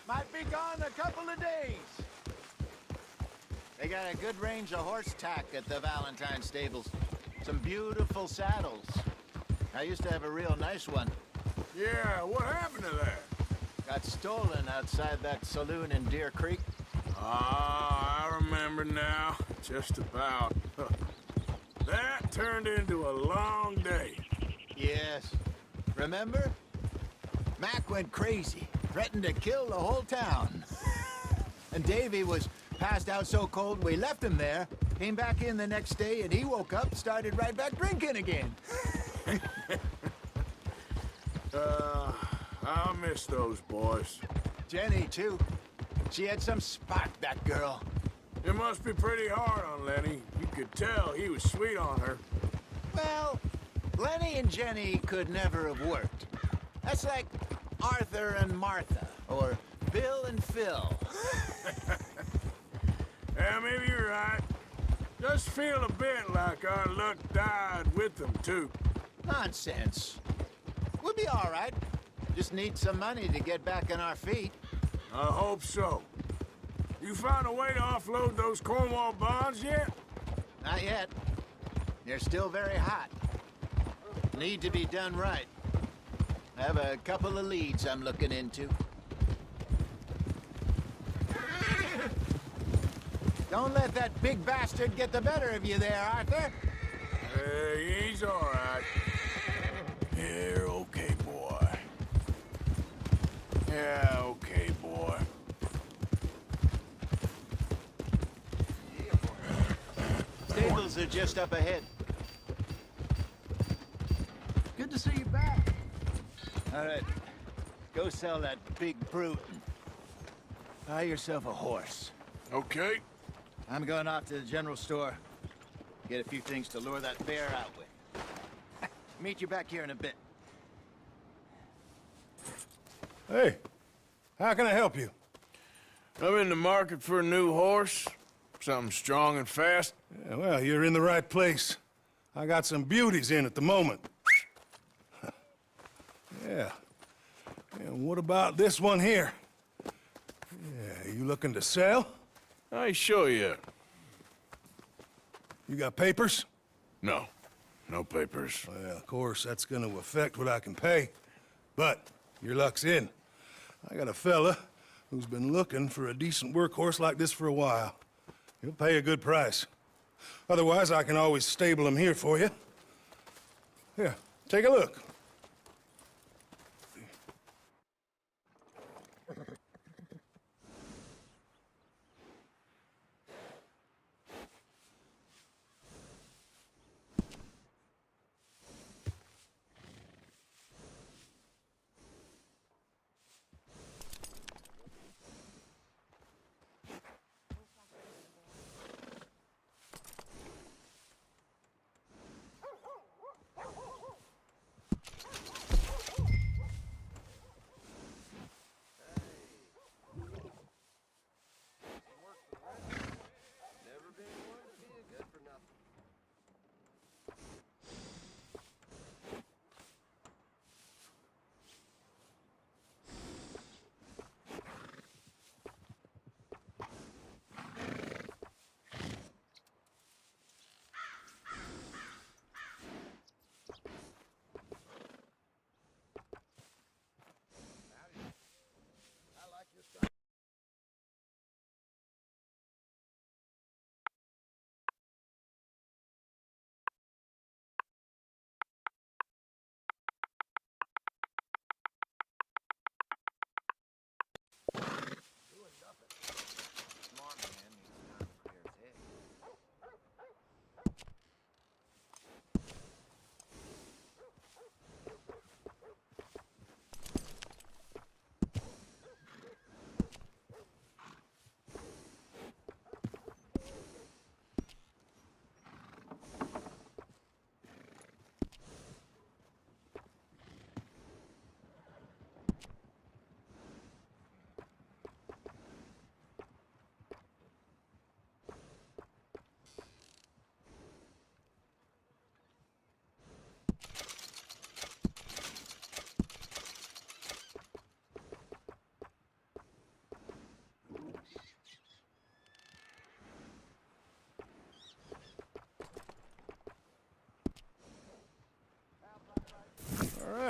Might be gone a couple of days. They got a good range of horse tack at the Valentine stables. Some beautiful saddles. I used to have a real nice one. Yeah, what happened to that? Got stolen outside that saloon in Deer Creek. Ah, I remember now. Just about. That turned into a long day. Yes. Remember? Mac went crazy, threatened to kill the whole town. And Davy was passed out so cold we left him there, came back in the next day, and he woke up, started right back drinking again. I'll miss those boys. Jenny, too. She had some spark, that girl. It must be pretty hard on Lenny. You could tell he was sweet on her. Well, Lenny and Jenny could never have worked. That's like Arthur and Martha, or Bill and Phil. Yeah, maybe you're right. Just feel a bit like our luck died with them, too. Nonsense. We'll be all right. Just need some money to get back on our feet. I hope so. You found a way to offload those Cornwall bonds yet? Not yet. They're still very hot. Need to be done right. I have a couple of leads I'm looking into. Don't let that big bastard get the better of you there, Arthur. He's all right. You're okay, boy. Yeah, okay, boy. Stables are just up ahead. Good to see you back. All right, go sell that big brute. Buy yourself a horse. Okay. I'm going off to the general store. Get a few things to lure that bear out with. Meet you back here in a bit. Hey, how can I help you? I'm in the market for a new horse. Something strong and fast. Yeah, well, you're in the right place. I got some beauties in at the moment. Yeah. And what about this one here? Yeah, you looking to sell? I ain't sure yet. You got papers? No. No papers. Well, of course, that's gonna affect what I can pay. But your luck's in. I got a fella who's been looking for a decent workhorse like this for a while. He'll pay a good price. Otherwise, I can always stable him here for you. Here, take a look.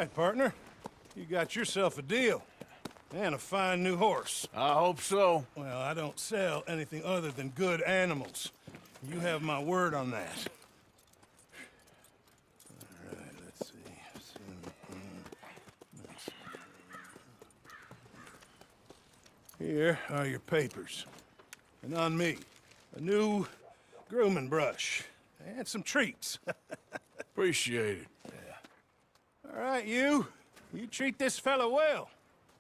right, partner. You got yourself a deal. And a fine new horse. I hope so. Well, I don't sell anything other than good animals. You have my word on that. All right, let's see. Here are your papers. And on me, a new grooming brush. And some treats. Appreciate it. Yeah. All right, you. You treat this fella well.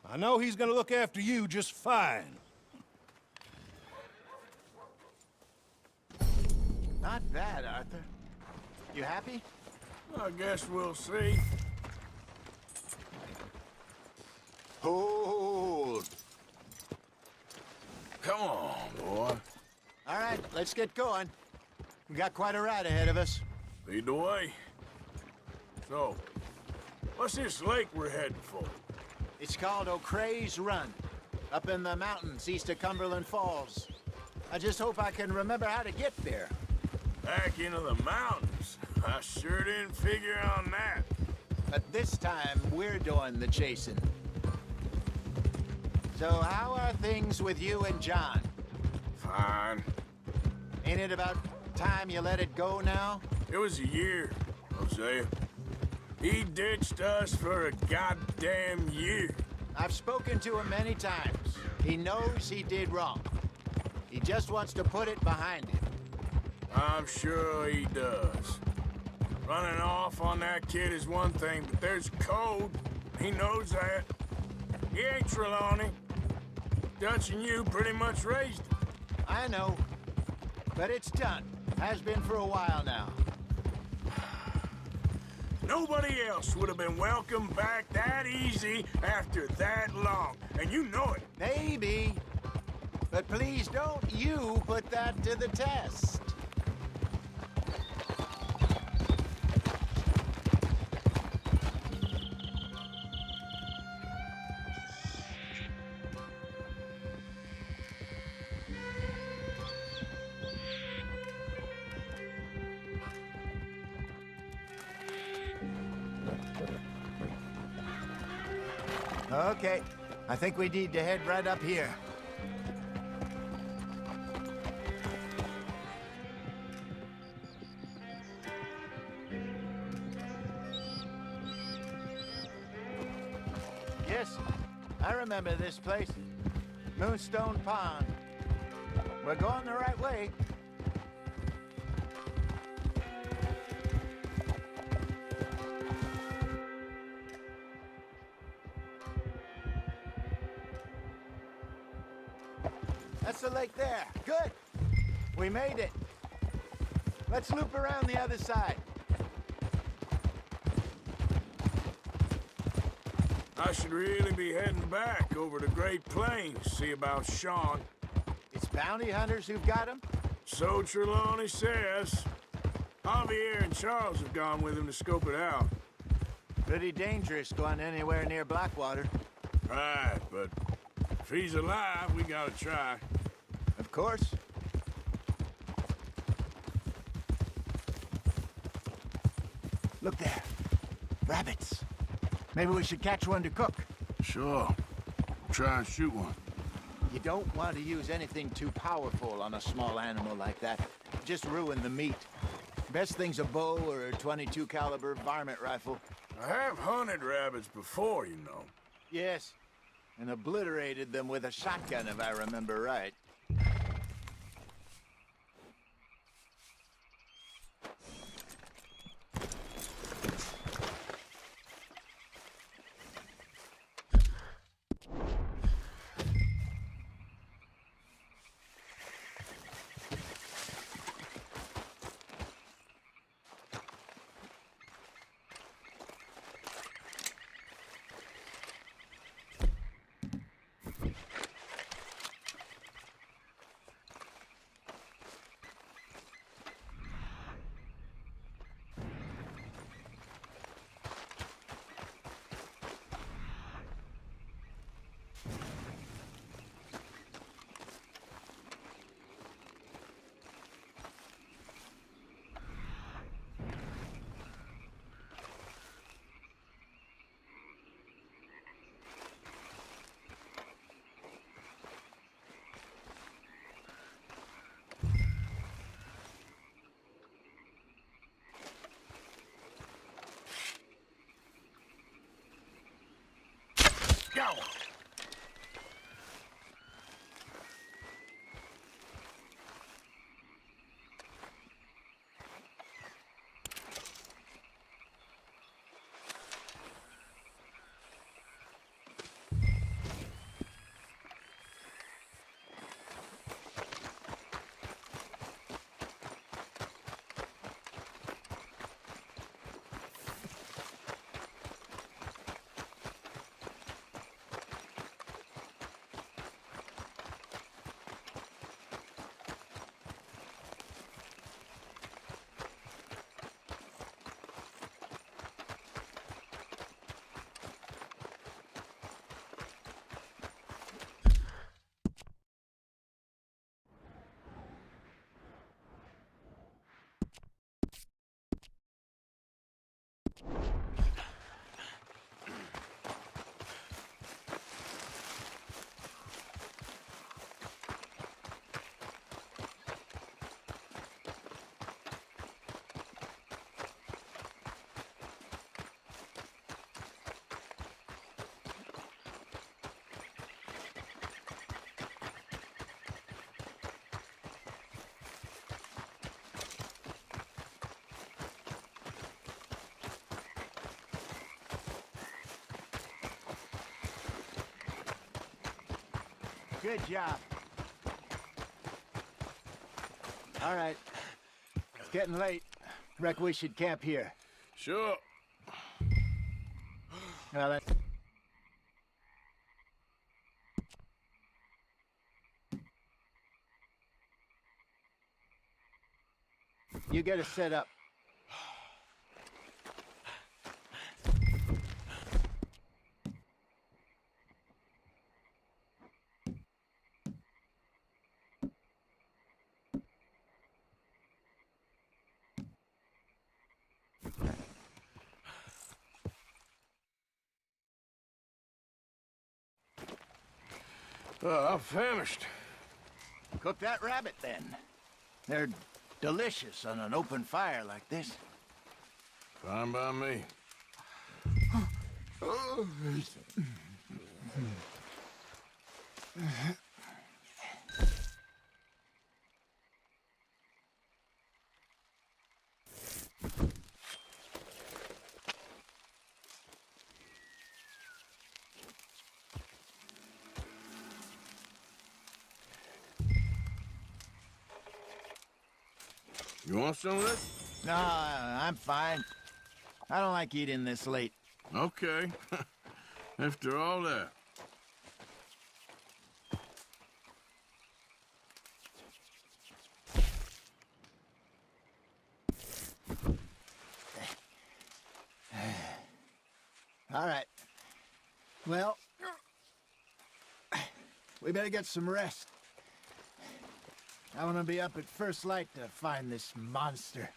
I know he's gonna look after you just fine. Not bad, Arthur. You happy? I guess we'll see. Hold. Come on, boy. All right, let's get going. We got quite a ride ahead of us. Lead the way. So, what's this lake we're heading for? It's called O'Creagh's Run, up in the mountains east of Cumberland Falls. I just hope I can remember how to get there. Back into the mountains? I sure didn't figure on that. But this time, we're doing the chasing. So how are things with you and John? Fine. Ain't it about time you let it go now? It was a year, Hosea. He ditched us for a goddamn year. I've spoken to him many times. He knows he did wrong. He just wants to put it behind him. I'm sure he does. Running off on that kid is one thing, but there's code. He knows that. He ain't Trelawney. Dutch and you pretty much raised him. I know. But it's done. Has been for a while now. Nobody else would have been welcomed back that easy after that long, and you know it. Maybe. But please don't you put that to the test. Okay, I think we need to head right up here. Yes, I remember this place. Moonstone Pond. We're going the right way. That's the lake there. Good. We made it. Let's loop around the other side. I should really be heading back over to Great Plains, see about Sean. It's bounty hunters who've got him? So Trelawney says. Javier and Charles have gone with him to scope it out. Pretty dangerous going anywhere near Blackwater. Right, but if he's alive, we gotta try. Of course. Look there. Rabbits. Maybe we should catch one to cook. Sure. Try and shoot one. You don't want to use anything too powerful on a small animal like that. Just ruin the meat. Best thing's a bow or a .22 caliber varmint rifle. I have hunted rabbits before, you know. Yes, and obliterated them with a shotgun, if I remember right. Good job. All right. It's getting late. Reckon we should camp here. Sure. Well, that's... You get us set up. I'm famished. Cook that rabbit, then. They're delicious on an open fire like this. Fine by me. You want some of this? No, I'm fine. I don't like eating this late. Okay. After all that. All right. Well, we better get some rest. I want to be up at first light to find this monster.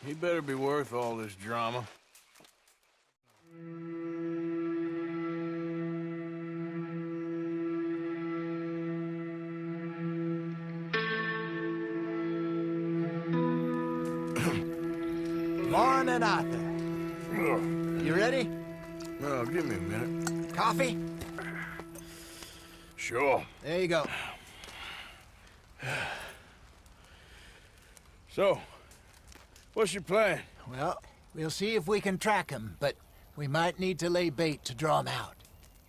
He better be worth all this drama. Morning, Arthur. You ready? No, give me a minute. Coffee? Sure. There you go. So, what's your plan? Well, we'll see if we can track him, but we might need to lay bait to draw him out.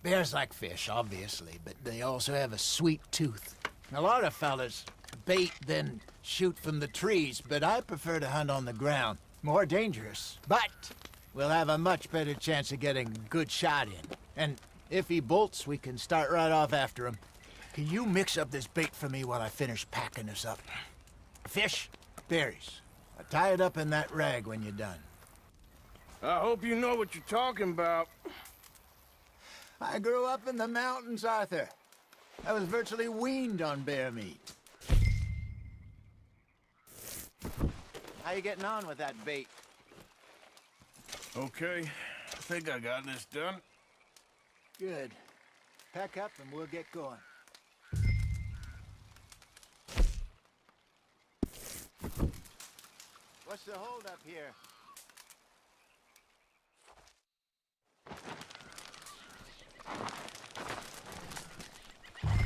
Bears like fish, obviously, but they also have a sweet tooth. A lot of fellas bait, then shoot from the trees, but I prefer to hunt on the ground. More dangerous, but we'll have a much better chance of getting a good shot in. And if he bolts, we can start right off after him. Can you mix up this bait for me while I finish packing this up? Fish, berries. I'll tie it up in that rag when you're done. I hope you know what you're talking about. I grew up in the mountains, Arthur. I was virtually weaned on bear meat. How you getting on with that bait? Okay, I think I got this done. Good. Pack up and we'll get going. What's the hold up here?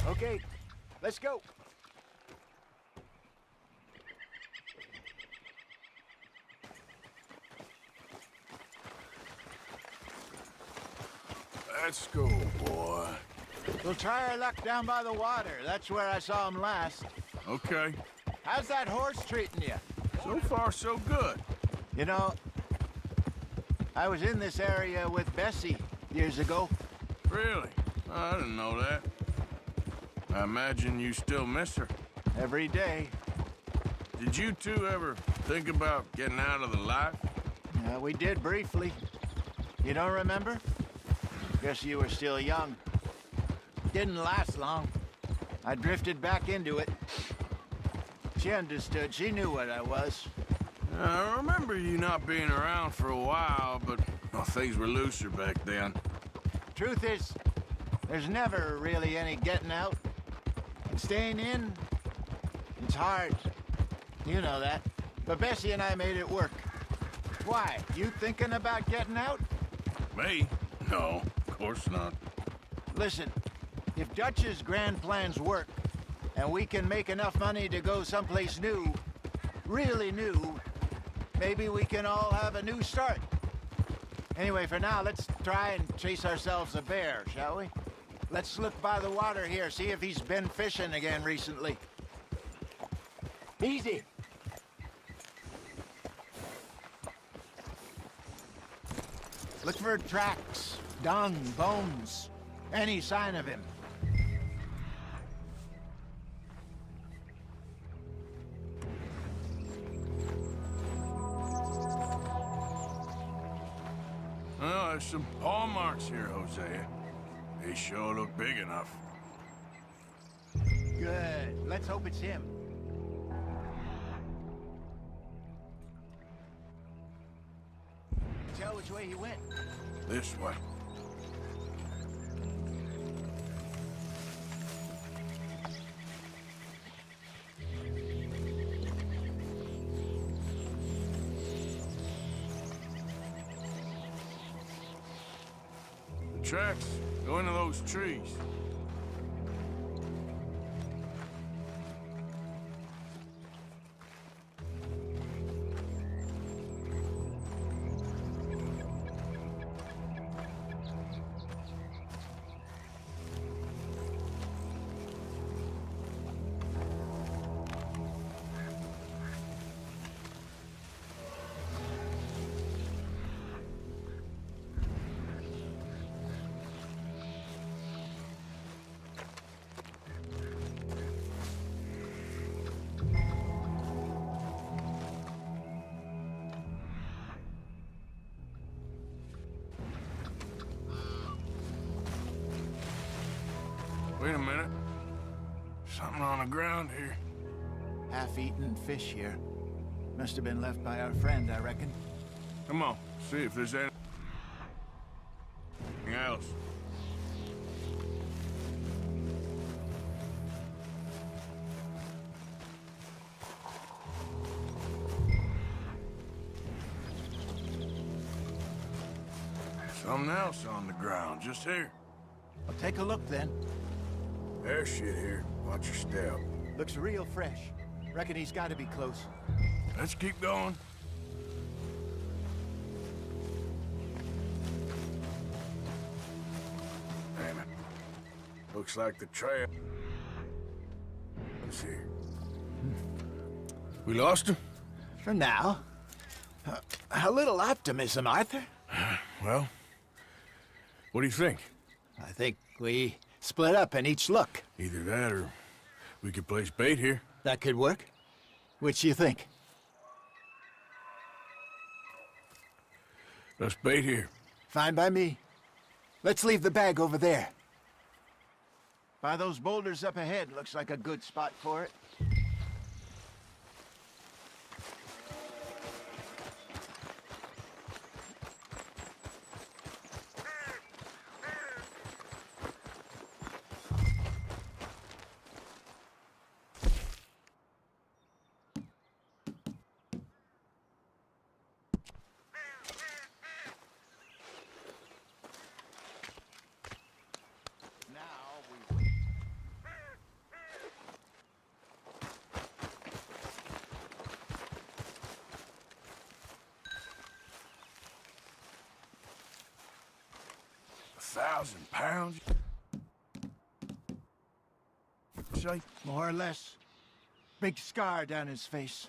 Okay, let's go. Let's go, boy. We'll try our luck down by the water. That's where I saw him last. Okay. How's that horse treating you? So far, so good. You know, I was in this area with Bessie years ago. Really? I didn't know that. I imagine you still miss her. Every day. Did you two ever think about getting out of the life? We did briefly. You don't remember? Guess you were still young. Didn't last long. I drifted back into it. She understood. She knew what I was. I remember you not being around for a while, but well, things were looser back then. Truth is, there's never really any getting out. And staying in, it's hard. You know that. But Bessie and I made it work. Why? You thinking about getting out? Me? No, of course not. Listen, if Dutch's grand plans work, and we can make enough money to go someplace new, really new, maybe we can all have a new start. Anyway, for now, let's try and chase ourselves a bear, shall we? Let's look by the water here, see if he's been fishing again recently. Easy. Look for tracks, dung, bones, any sign of him. Oh, there's some paw marks here, Hosea. They sure look big enough. Good. Let's hope it's him. Tell which way he went. This way. The tracks go into those trees. Wait a minute. Something on the ground here. Half-eaten fish here. Must have been left by our friend, I reckon. Come on, see if there's anything else. Something else on the ground, just here. Well, take a look then. There's shit here. Watch your step. Looks real fresh. Reckon he's got to be close. Let's keep going. Damn it. Looks like the trail. Let's see. We lost him? For now. A little optimism, Arthur. Well, what do you think? I think we split up and each look. Either that or we could place bait here. That could work. Which do you think? Let's bait here. Fine by me. Let's leave the bag over there. By those boulders up ahead, looks like a good spot for it. £1,000? Say, more or less. Big scar down his face.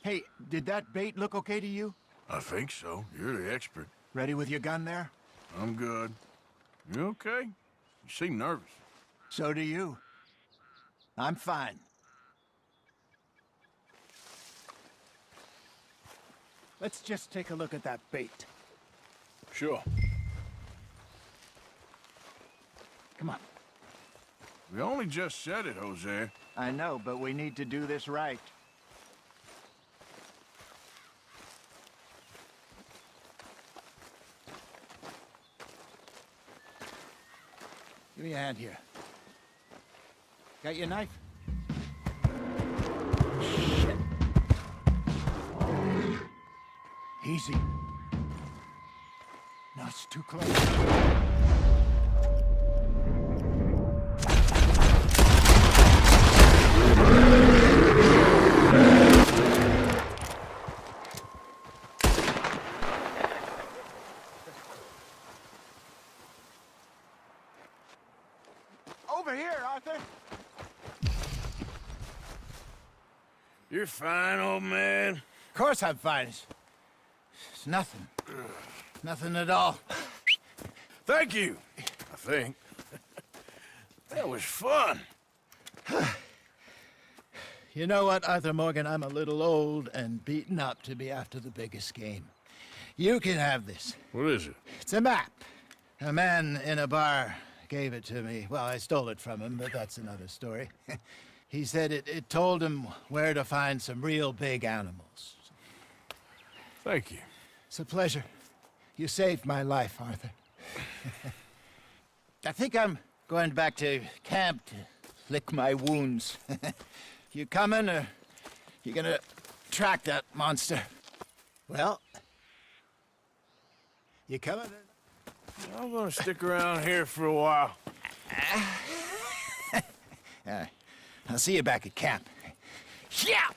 Hey, did that bait look okay to you? I think so. You're the expert. Ready with your gun there? I'm good. You okay? You seem nervous. So do you. I'm fine. Let's just take a look at that bait. Sure. Come on. We only just said it, Jose. I know, but we need to do this right. Give me a hand here. Got your knife? Shit. Easy. No, it's too close. You're fine, old man. Of course I'm fine. It's nothing. Nothing at all. Thank you, I think. That was fun. You know what, Arthur Morgan? I'm a little old and beaten up to be after the biggest game. You can have this. What is it? It's a map. A man in a bar gave it to me. Well, I stole it from him, but that's another story. He said it told him where to find some real big animals. Thank you. It's a pleasure. You saved my life, Arthur. I think I'm going back to camp to lick my wounds. You coming, or you gonna track that monster? Well, you coming? I'm gonna stick around here for a while. All right. I'll see you back at camp. Yeah!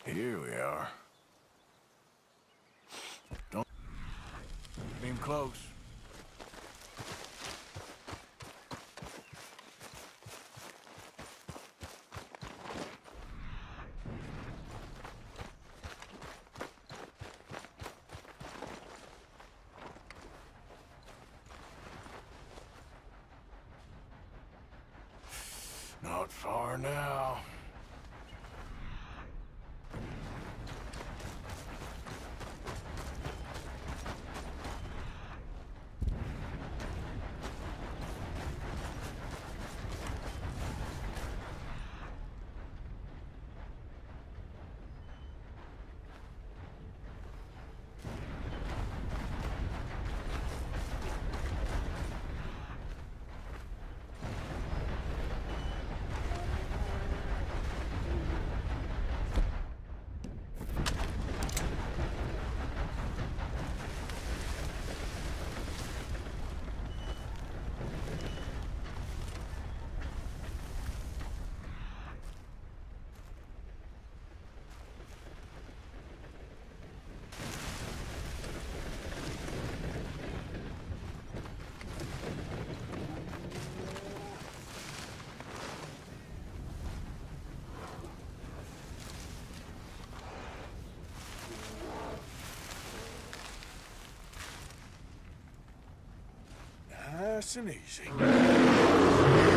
Here we are. Don't beam close. Not far now. Nice and easy.